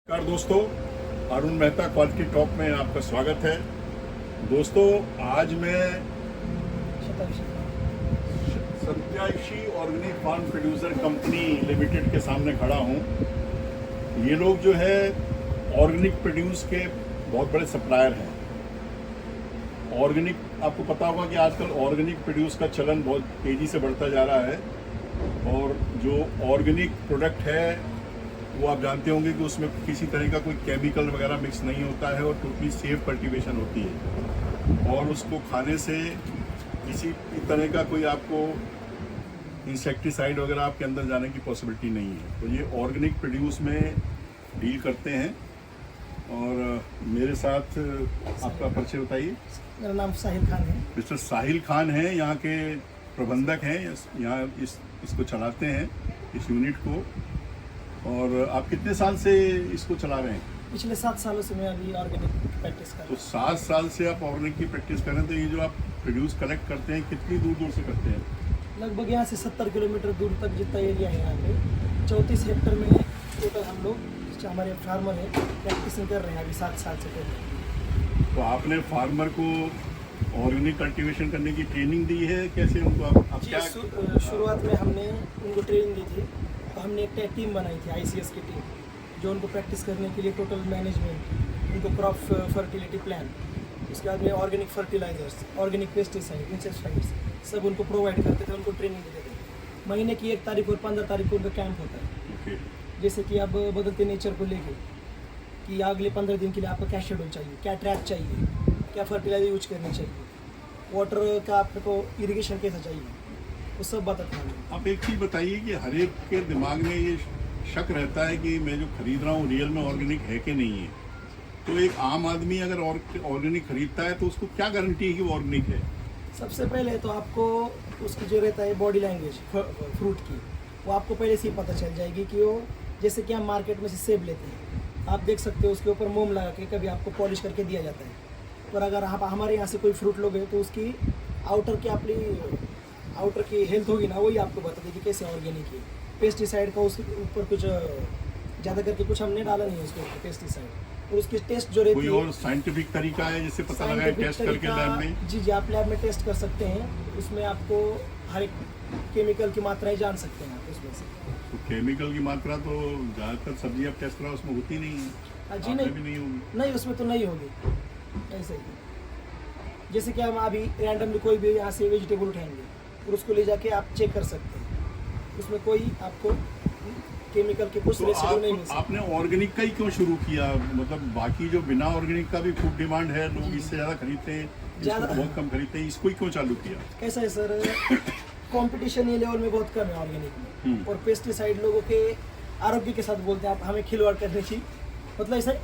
नमस्कार दोस्तों, Arun Mehta quality talk में आपका स्वागत है। दोस्तों, आज मैं Satyashi organic farm producer company limited के सामने खड़ा हूँ। ये लोग जो है ऑर्गेनिक प्रोड्यूस के बहुत बड़े सप्लायर हैं। ऑर्गेनिक, आपको पता होगा कि आजकल ऑर्गेनिक प्रोड्यूस का चलन बहुत तेज़ी से बढ़ता जा रहा है और जो ऑर्गेनिक प्रोडक्ट है वो आप जानते होंगे कि उसमें किसी तरह का कोई केमिकल वगैरह मिक्स नहीं होता है और टोटली सेफ कल्टीवेशन होती है और उसको खाने से किसी तरह का कोई आपको इंसेक्टिसाइड वगैरह आपके अंदर जाने की पॉसिबिलिटी नहीं है। तो ये ऑर्गेनिक प्रोड्यूस में डील करते हैं। और मेरे साथ आपका परिचय बताइए। मेरा नाम साहिल खान है। मिस्टर साहिल खान हैं, यहाँ के प्रबंधक हैं, यहाँ इसको चलाते हैं, इस यूनिट को। और आप कितने साल से इसको चला रहे हैं? पिछले 7 सालों से मैं अभी ऑर्गेनिक प्रैक्टिस कर रहा तो 7 साल से आप ऑर्गेनिक की प्रैक्टिस कर रहे हैं। तो ये जो आप प्रोड्यूस कलेक्ट करते हैं कितनी दूर दूर से करते हैं? हूँ। लगभग यहाँ से 70 किलोमीटर दूर तक जितना एरिया है यहाँ पे 34 हेक्टर में टोटल हम लोग हमारे फार्मर हैं प्रैक्टिसिंग कर रहे हैं अभी 7 साल से पहले। तो आपने फार्मर को ऑर्गेनिक कल्टीवेशन करने की ट्रेनिंग दी है? कैसे उनको आप जी, क्या शुरुआत में हमने उनको ट्रेनिंग दी थी। तो हमने एक टीम बनाई थी, ICS की टीम, जो उनको प्रैक्टिस करने के लिए टोटल मैनेजमेंट, उनको क्रॉप फर्टिलिटी प्लान, उसके बाद में organic fertilisers, organic pesticide, insecticides सब उनको प्रोवाइड करते थे, उनको ट्रेनिंग देते थे। महीने की 1 तारीख और 15 तारीख को उनका कैंप होता है। ओके। जैसे कि अब बदलते नेचर को लेके कि अगले 15 दिन के लिए आपको क्या शेड्यूल चाहिए, क्या ट्रैप चाहिए, क्या फर्टिलाइजर यूज करनी चाहिए, वाटर का आपको इरिगेशन कैसा चाहिए, वो सब बताते हैं। आप एक चीज़ बताइए कि हर एक के दिमाग में ये शक रहता है कि मैं जो खरीद रहा हूँ रियल में ऑर्गेनिक है कि नहीं है। तो एक आम आदमी अगर ऑर्गेनिक खरीदता है तो उसको क्या गारंटी है कि वो ऑर्गेनिक है? सबसे पहले तो आपको उसकी जो रहता है बॉडी लैंग्वेज फ्रूट की, वो आपको पहले से ही पता चल जाएगी कि वो, जैसे कि हम मार्केट में से सेब लेते हैं, आप देख सकते हो उसके ऊपर मोम लगा के कभी आपको पॉलिश करके दिया जाता है। पर अगर आप हमारे यहाँ से कोई फ्रूट लोगे तो उसकी आउटर की हेल्थ होगी ना, वही आपको बता देगी कैसे ऑर्गेनिक है। पेस्टिसाइड का उसके ऊपर कुछ ज़्यादा करके कुछ हमने डाला नहीं है उसके ऊपर पेस्टिसाइड। और उसकी टेस्ट जो रहती है, कोई और साइंटिफिक तरीका है जिससे पता लगा टेस्ट करके लैब में? जी, आप लैब में टेस्ट कर सकते हैं। उसमें आपको हर एक केमिकल की मात्राएं जान सकते हैं आप उसमें से। तो केमिकल की मात्रा तो ज़्यादातर सब्जी आप टेस्ट करा उसमें होती नहीं है। जी आपने भी नहीं होगी। नहीं, उसमें तो नहीं होगी। ऐसे ही जैसे कि हम अभी रैंडमली कोई भी यहाँ से वेजिटेबल उठाएंगे और उसको ले जाके आप चेक कर सकते हैं, उसमें कोई आपको केमिकल के कुछ रेसिड्यू नहीं मिल सकते। आपने ऑर्गेनिक का ही क्यों शुरू किया? मतलब बाकी जो बिना ऑर्गेनिक का भी खूब डिमांड है, लोग इससे ज़्यादा खरीदते हैं, इसको बहुत कम खरीदते हैं, इसको ही क्यों चालू किया? कैसा है सर, कंपटीशन ये लेवल में बहुत कम है ऑर्गेनिक में। और पेस्टिसाइड लोगों के आरोग्य के साथ बोलते हैं, आप हमें खिलवाड़ करने की, मतलब ऐसे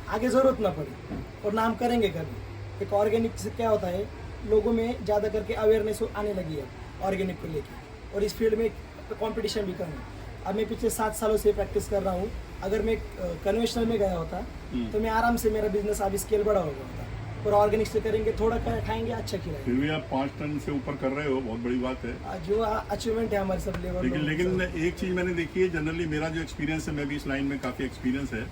आगे ज़रूरत ना पड़े और ना हम करेंगे कभी। एक ऑर्गेनिक से क्या होता है, लोगों में ज़्यादा करके अवेयरनेस आने लगी है ऑर्गेनिक को लेके, और इस फील्ड में कंपटीशन भी कम है। अब मैं पिछले 7 सालों से प्रैक्टिस कर रहा हूँ। अगर मैं कन्वेंशनल में गया होता तो मैं आराम से, मेरा बिजनेस अभी स्केल बड़ा हो गया होता। और ऑर्गेनिक से करेंगे, थोड़ा खाएंगे, अच्छा खिलाएंगे। फिर भी आप 5 टन से ऊपर कर रहे हो, बहुत बड़ी बात है। जो अचीवमेंट है हमारे सब लेवल। लेकिन एक चीज़ मैंने देखी है, जनरली मेरा जो एक्सपीरियंस है, मैं भी इस लाइन में काफ़ी एक्सपीरियंस है,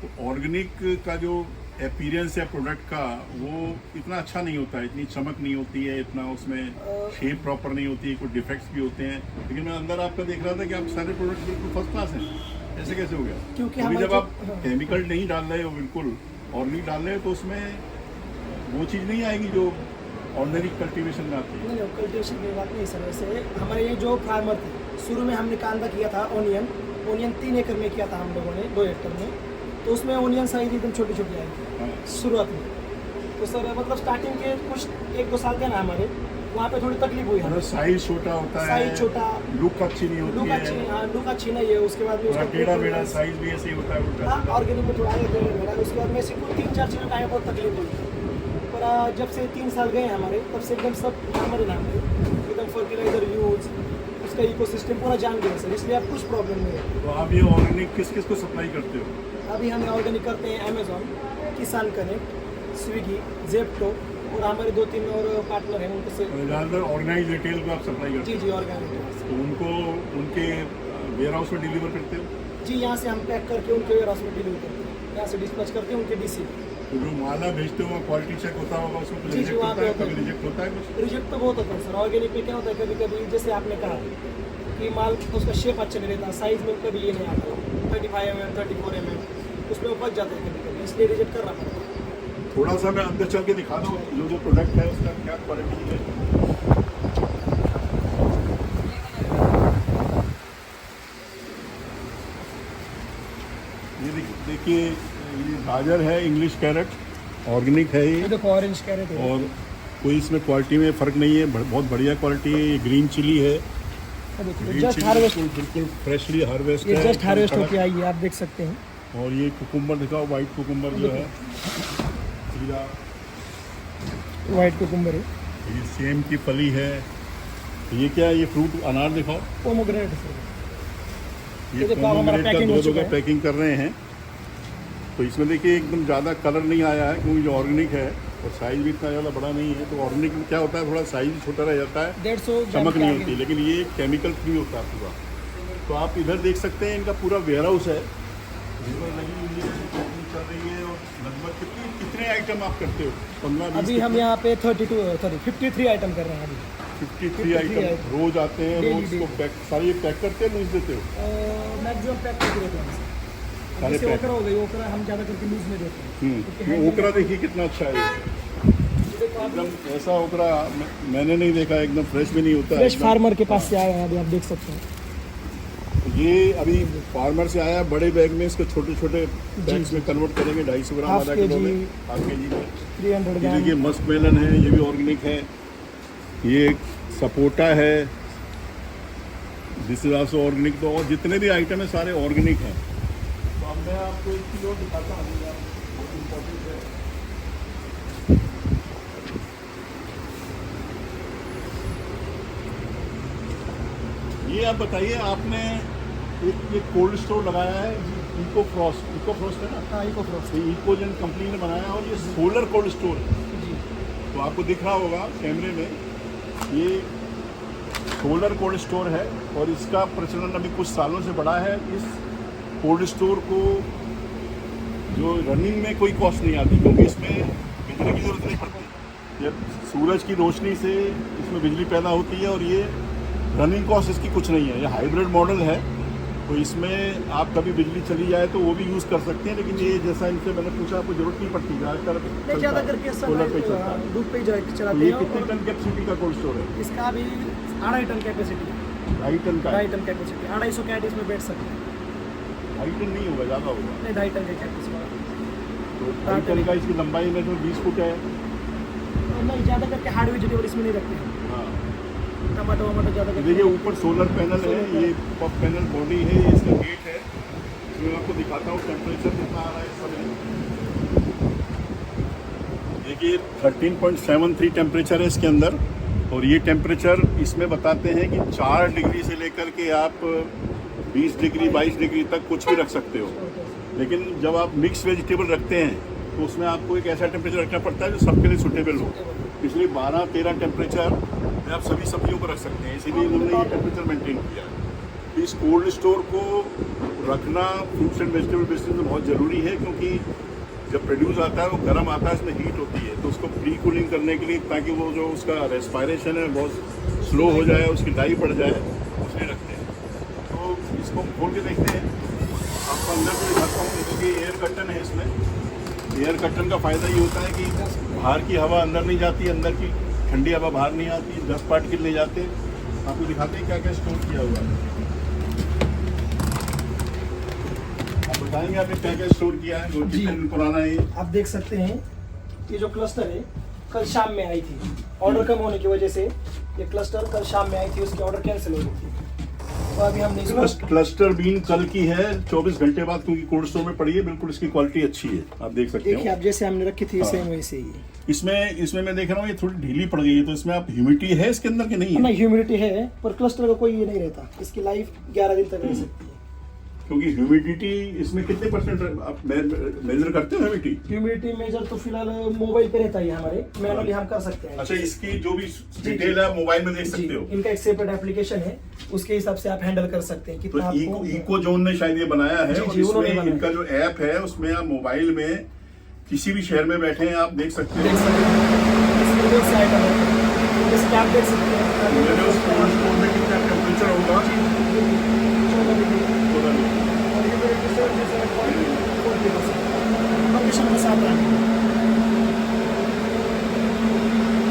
तो ऑर्गेनिक का जो अपीयरेंस है प्रोडक्ट का, वो इतना अच्छा नहीं होता है, इतनी चमक नहीं होती है, इतना उसमें शेप प्रॉपर नहीं होती है, कुछ डिफेक्ट्स भी होते हैं। लेकिन मैं अंदर आपका देख रहा था कि आप सारे प्रोडक्ट बिल्कुल फर्स्ट क्लास हैं। ऐसे कैसे हो गया? क्योंकि जब आप केमिकल नहीं डाल रहे हो, बिल्कुल ऑर्गेनिक डाल रहे हो, तो उसमें वो चीज़ नहीं आएगी जो ऑर्गेनिक कल्टीवेशन में आती है। नहीं, कल्टीवेशन की बात नहीं सर। वैसे हमारे ये जो फार्मर थे, शुरू में हमने कांदा किया था, ओनियन 3 एकड़ में किया था हम लोगों ने, 2 एकड़ में। तो उसमें ओनियन साइज एकदम छोटी छोटी आई थी शुरुआत में। तो सर मतलब स्टार्टिंग के कुछ 1-2 साल के ना हमारे वहाँ पे थोड़ी तकलीफ हुई हमें। साइज छोटा होता है, साइज छोटा, लुक अच्छी नहीं होती है, लुक अच्छी नहीं है। उसके बाद में उसका टेढ़ा मेढ़ा साइज भी ऐसे ही होता है। हाँ, ऑर्गेनिक में थोड़ा टेढ़ा। उसके बाद में से कुछ 3-4 चीज़ों का बहुत तकलीफ हुई। पर जब से 3 साल गए हमारे, तब से एकदम सब हमारे नाम पे एकदम फर्टिलाइजर यूज, उसका इकोसिस्टम पूरा जान गया सर, इसलिए अब कुछ प्रॉब्लम नहीं है। तो आप ये ऑर्गेनिक किस किस को सप्लाई करते हो? अभी हम ऑर्गेनिक करते हैं अमेजोन, किसान कनेक्ट, स्विगी, जेप्टो, और हमारे 2-3 और पार्टनर हैं उनके से। ज़्यादातर ऑर्गेनाइज रिटेल को आप सप्लाई करते हो? जी, ऑर्गेनिक। तो उनको उनके वेयर हाउस में डिलीवर करते हो? जी यहाँ से हम पैक करके उनके वेयरहाउस में डिलीवर करते हैं, यहाँ से डिस्पैच करते हैं उनके डीसी। तो जो माला भेजते हो क्वालिटी चेक होता होगा, उसमें कुछ जी, रिजेक्ट वहाँ होता पे है, होता है। कभी रिजेक्ट होता है कुछ? रिजेक्ट तो बहुत होता है सर। ऑर्गेनिक में क्या होता है, कभी कभी जैसे आपने कहा कि माल उसका शेप अच्छा नहीं रहता, साइज में कभी ये नहीं आता, 35 mm 34 mm उसमें वो बच जाता है कभी कभी, इसलिए रिजेक्ट करना पड़ता है। थोड़ा सा मैं अंदर चल के दिखा दूँ जो प्रोडक्ट है उसका क्या क्वालिटी है। ये देखिए, ये गाजर है इंग्लिश कैरेट, ऑर्गेनिक है ये ये, देखो ऑरेंज कैरेट है, और कोई इसमें क्वालिटी में फ़र्क नहीं है, बहुत बढ़िया क्वालिटी है। ये ग्रीन चिली है, ये देखिए ग्रीन जस्ट चिली हार्वेस्ट, बिल्कुल फ्रेशली हार्वेस्ट ये है, जस्ट हार्वेस्ट एकदम होके आई है, आप देख सकते हैं। कड़क। और ये कुकुम्बर दिखाओ, वाइट कुकुम्बर जो है सीधा, वाइट कुकुम्बर है, ये सेम की फली है। ये क्या है, ये फ्रूट अनार दिखाओ, पोमोग्रेनेट है सर। ये ये देखो, अब हमारा पोमोग्रेनेट का पैकिंग हो दो चुका का है। पैकिंग कर रहे हैं। तो इसमें देखिए एकदम ज़्यादा कलर नहीं आया है, क्योंकि जो ऑर्गेनिक है और साइज़ भी इतना ज़्यादा बड़ा नहीं है। तो ऑर्गेनिक में क्या होता है, थोड़ा साइज़ छोटा रह जाता है, 150 चमक नहीं होती, लेकिन ये केमिकल फ्री होता है पूरा। तो आप इधर देख सकते हैं, इनका पूरा वेयरहाउस है, लेबर लगी हुई है, पैकिंग चल रही है। और लगभग कितने आइटम आप करते हो? 15-20? अभी हम यहाँ पे 53 आइटम कर रहे हैं अभी। 53 आइटम रोज आते हैं, Daily, रोज को पैक सारे पैक करते हैं, लूज देते हो? मैक्सिमम पैक करके देते हैं सारे जैसे पैक। ओकरा हो गई, ओकरा हम ज़्यादा करके लूज में देते हैं। क्योंकि ये ओकरा देखिए कितना अच्छा है, ये देखो आप एकदम ऐसा ओकरा मैंने नहीं देखा, एकदम फ्रेश भी नहीं होता फ्रेश एकदम। फार्मर के पास से आए हैं अभी, आप देख सकते हैं। ये अभी फार्मर से आया, बड़े बैग में इसको छोटे छोटे बैग्स में कन्वर्ट करेंगे, 250 ग्राम, हाफ आधा किलो में, केजी, हाफ केजी में। 300 ये ग्राम। देखिए मस्क मेलन है, ये भी ऑर्गेनिक है। ये सपोटा है, दिस इज आल्सो ऑर्गेनिक। तो और जितने भी आइटम है सारे ऑर्गेनिक हैं। तो अब मैं आपको एक चीज़ और दिखाता हूँ, बहुत इम्पोर्टेंट है। ये आप बताइए, आपने एक कोल्ड स्टोर लगाया है, इको फ्रॉस्ट है ना? हाँ, इको फ्रॉस्ट। ये इकोजन कंपनी ने बनाया, और ये सोलर कोल्ड स्टोर है। जी, तो आपको दिख रहा होगा कैमरे में, ये सोलर कोल्ड स्टोर है, और इसका प्रचलन अभी कुछ सालों से बढ़ा है। इस कोल्ड स्टोर को जो रनिंग में कोई कॉस्ट नहीं आती, क्योंकि इसमें बिजली की ज़रूरत नहीं पड़ती। जब सूरज की रोशनी से इसमें बिजली पैदा होती है, और ये रनिंग कॉस्ट इसकी कुछ नहीं है। ये हाइब्रिड मॉडल है, तो इसमें आप कभी बिजली चली जाए तो वो भी यूज़ कर सकते हैं। लेकिन ये जैसा इनसे मैंने पूछा, आपको जरूरत नहीं पड़ती, नहीं ज़्यादा करके सोलर पे चलता है। दूध पे तो चलाते ये हैं। कितनी और टन कैपेसिटी का कोल्ड स्टोर है? इसका अभी 2.5 टन कैपेसिटी है। 2.5 टन का? 2.5 टन कैपेसिटी, 250 कैट इसमें बैठ सकते हैं। 2.5 टन नहीं होगा, ज़्यादा होगा। नहीं, 2.5 टन की कैपेसिटी। तो 2.5 टन का इसकी लंबाई में तो 20 फुट है। नहीं, ज़्यादा करके हार्ड वेजिटेबल इसमें नहीं रखते हैं। हाँ, टमाटो वमाटो ज़्यादा करके। देखिए ऊपर सोलर पैनल है, ये पब पैनल बॉडी है, ये इसका गेट है। मैं आपको दिखाता हूँ टेम्परेचर कितना आ रहा है इस समय। देखिए 13.73 टेम्परेचर है इसके अंदर, और ये टेम्परेचर इसमें बताते हैं कि 4 डिग्री से लेकर के आप 20 डिग्री 22 डिग्री तक कुछ भी रख सकते हो। लेकिन जब आप मिक्स वेजिटेबल रखते हैं तो उसमें आपको एक ऐसा टेम्परेचर रखना पड़ता है जो सबके लिए सूटेबल हो। इसलिए 12-13 टेम्परेचर में आप सभी सब्जियों को रख सकते हैं, इसीलिए इन्होंने ये टेम्परेचर मेंटेन किया है। इस कोल्ड स्टोर को रखना फ्रूट्स एंड वेजिटेबल बिजनेस में बहुत ज़रूरी है, क्योंकि जब प्रोड्यूस आता है वो गर्म आता है, इसमें हीट होती है, तो उसको प्री कूलिंग करने के लिए, ताकि वो जो उसका रेस्पायरेशन है बहुत स्लो हो जाए, उसकी डाई बढ़ जाए, उसलिए रखते हैं। तो इसको खोल के देखते हैं, आपको अंदर से दिखाता हूँ। क्योंकि एयर कर्टन है इसमें। एयर कर्टन का फ़ायदा ये होता है कि बाहर की हवा अंदर नहीं जाती, अंदर की ठंडी हवा बाहर नहीं आती, 10 पार्टिकल ले जाते। आपको दिखाते हैं क्या क्या स्टोर किया हुआ है। आप बताएंगे आपने क्या क्या स्टोर किया है, कितने दिन पुराना है ये? आप देख सकते हैं, ये जो क्लस्टर है कल शाम में आई थी, ऑर्डर कम होने की वजह से ये क्लस्टर कल शाम में आई थी, उसकी ऑर्डर कैंसिल हो गई थी। तो अभी हमने क्लस्टर बीन कल की है, 24 घंटे बाद, क्योंकि कोल्ड स्टोर में पड़ी है। बिल्कुल इसकी क्वालिटी अच्छी है, आप देख सकते देखिए, हो। आप जैसे हमने रखी थी हाँ। सेम वैसे ही। इसमें मैं देख रहा हूँ ये थोड़ी ढीली पड़ गई है, तो इसमें आप ह्यूमिडिटी है इसके अंदर कि नहीं है? नहीं, ह्यूमिडिटी है, पर क्लस्टर का कोई ये नहीं रहता, इसकी लाइफ 11 दिन तक रह सकती है। क्योंकि ह्यूमिडिटी इसमें कितने परसेंट आप मेजर करते हो ह्यूमिडिटी मेजर तो फिलहाल मोबाइल पे रहता है हमारे, मैनुअली हम कर सकते हैं। अच्छा, इसकी जो भी डिटेल है मोबाइल में देख सकते हो। इनका एक सेपरेट एप्लीकेशन है, उसके हिसाब से आप हैंडल कर सकते हैं तो कितना आपको। इको जोन ने शायद ये बनाया है, और उन्होंने इसमें बनाया। इनका जो ऐप है उसमें आप मोबाइल में किसी भी शहर में बैठे हैं आप देख सकते देख हो। सकते हैं इसमें बहुत से आइटम है, जैसे आप देख सकते मेरे उस हैं स्टोर में कितना टेम्परेचर होगा? 14 डिग्री थोड़ा नहीं। और ह्यूमिडिटी 77.40%, कंडीशन के साथ रहेंगे।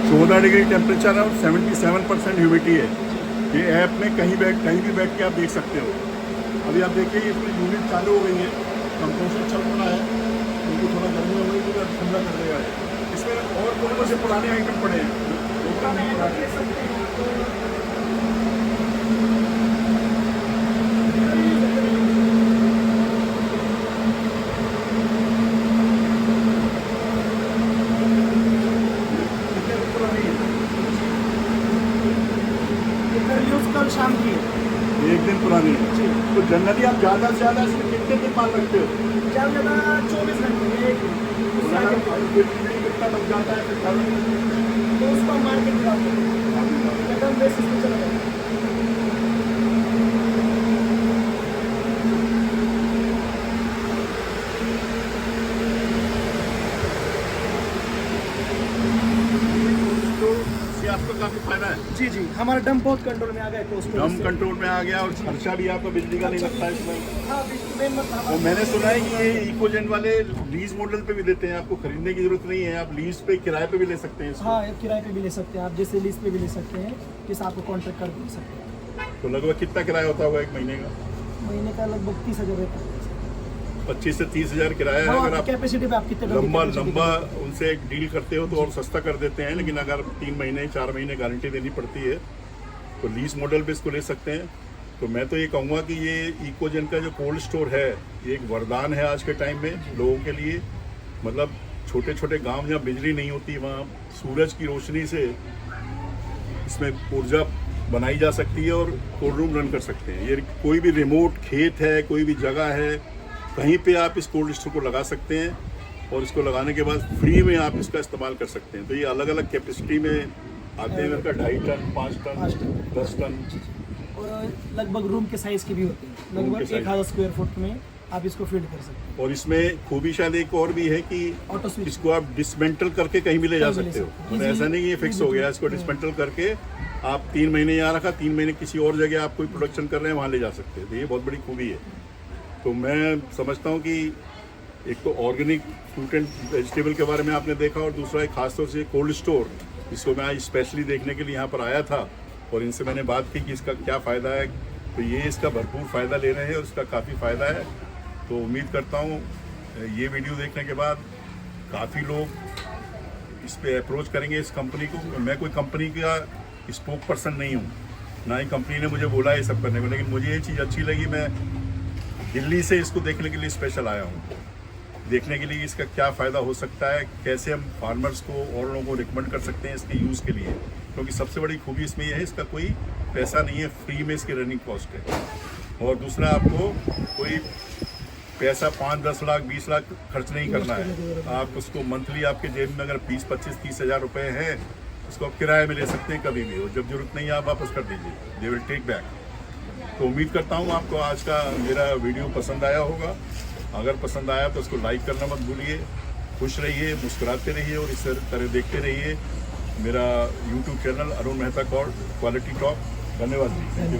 14 डिग्री टेम्परेचर है और 77% ह्यूमिडिटी है। ये ऐप में कहीं भी बैठ के आप देख सकते हो। अभी आप देखिए इसमें यूनिट चालू हो गई है, कंप्रेसर चल रहा है, उनको थोड़ा गर्मी हो गई तो ठंडा कर देगा। इसमें और कौन से पुराने आइटम पड़े हैं? कल शाम की है। एक दिन पुरानी है। तो जनरली आप ज़्यादा से ज़्यादा इसमें कितने दिन माल रखते हो? ज़्यादा 24 घंटे उससे आगे कितना लग जाता है फिर? तो उसको मार्केट कदम बेसिस पे चला जाता है। इससे आपको काफी फायदा है। जी जी, हमारा डंप बहुत कंट्रोल में आ गया है। दम कंट्रोल में आ गया और खर्चा भी आपका बिजली का नहीं लगता है इसमें। हाँ, बिजली मेन मतलब और मैंने सुना है कि ये इकोजेन वाले लीज मॉडल पे भी देते हैं, आपको खरीदने की जरूरत नहीं है, आप लीज पे किराए पे भी ले सकते हैं इसको। हाँ, किराए पे भी ले सकते हैं आप, जैसे लीज पे भी ले सकते हैं, किस आपको कॉन्ट्रैक्ट कर भी सकते हैं। तो लगभग कितना किराया होता होगा एक महीने का? महीने का लगभग 30,000 रहता है। 25 से 30,000 किराया है। अगर आप कैपेसिटी पे आप कितने लंबा उनसे एक डील करते हो तो और सस्ता कर देते हैं, लेकिन अगर 3 महीने 4 महीने गारंटी देनी पड़ती है तो लीज मॉडल पे इसको ले सकते हैं। तो मैं तो ये कहूँगा कि ये इकोजेन का जो कोल्ड स्टोर है ये एक वरदान है आज के टाइम में लोगों के लिए। मतलब छोटे छोटे गांव जहाँ बिजली नहीं होती वहाँ सूरज की रोशनी से इसमें ऊर्जा बनाई जा सकती है और कोल्ड रूम रन कर सकते हैं। ये कोई भी रिमोट खेत है, कोई भी जगह है, कहीं पे आप इस कोल्ड स्टोर को लगा सकते हैं और इसको लगाने के बाद फ्री में आप इसका इस्तेमाल कर सकते हैं। तो ये अलग अलग कैपेसिटी में आते हैं, इनका 2.5 टन, 5 टन, 10 टन और लगभग रूम के साइज की भी होती है। लगभग 1000 स्क्वायर फुट में आप इसको फीड कर सकते हैं। और इसमें खूबी शायद एक और भी है कि ऑटो स्विच, इसको आप डिसमेंटल करके कहीं भी ले जा सकते हो। मतलब ऐसा नहीं कि ये फिक्स हो गया, इसको डिसमेंटल करके आप 3 महीने यहाँ रखा, 3 महीने किसी और जगह आप कोई प्रोडक्शन कर रहे हैं वहाँ ले जा सकते हैं। तो ये बहुत बड़ी खूबी है। तो मैं समझता हूँ कि एक तो ऑर्गेनिक फ्रूट एंड वेजिटेबल के बारे में आपने देखा, और दूसरा एक खासतौर से कोल्ड स्टोर, इसको मैं आज स्पेशली देखने के लिए यहाँ पर आया था और इनसे मैंने बात की कि इसका क्या फ़ायदा है। तो ये इसका भरपूर फ़ायदा ले रहे हैं और इसका काफ़ी फ़ायदा है। तो उम्मीद करता हूँ ये वीडियो देखने के बाद काफ़ी लोग इस पर अप्रोच करेंगे इस कंपनी को। मैं कोई कंपनी का स्पोक पर्सन नहीं हूँ, ना ही कंपनी ने मुझे बोला ये सब करने को, लेकिन मुझे ये चीज़ अच्छी लगी। मैं दिल्ली से इसको देखने के लिए स्पेशल आया हूँ, देखने के लिए इसका क्या फ़ायदा हो सकता है, कैसे हम फार्मर्स को और लोगों को रिकमेंड कर सकते हैं इसके यूज़ के लिए। क्योंकि सबसे बड़ी खूबी इसमें यह है इसका कोई पैसा नहीं है, फ्री में इसकी रनिंग कॉस्ट है। और दूसरा आपको कोई पैसा 5, 10 लाख 20 लाख खर्च नहीं करना है। आप उसको मंथली आपके जेब में अगर 20, 25, 30 हज़ार रुपये हैं उसको आप किराए में ले सकते हैं कभी भी, और जब जरूरत नहीं है आप वापस कर दीजिए, दे विल टेक बैक। तो उम्मीद करता हूँ आपको आज का मेरा वीडियो पसंद आया होगा। अगर पसंद आया तो उसको लाइक करना मत भूलिए। खुश रहिए, मुस्कुराते रहिए और इस तरह देखते रहिए मेरा YouTube channel Arun Mehta quality talk. धन्यवाद जी, थैंक यू।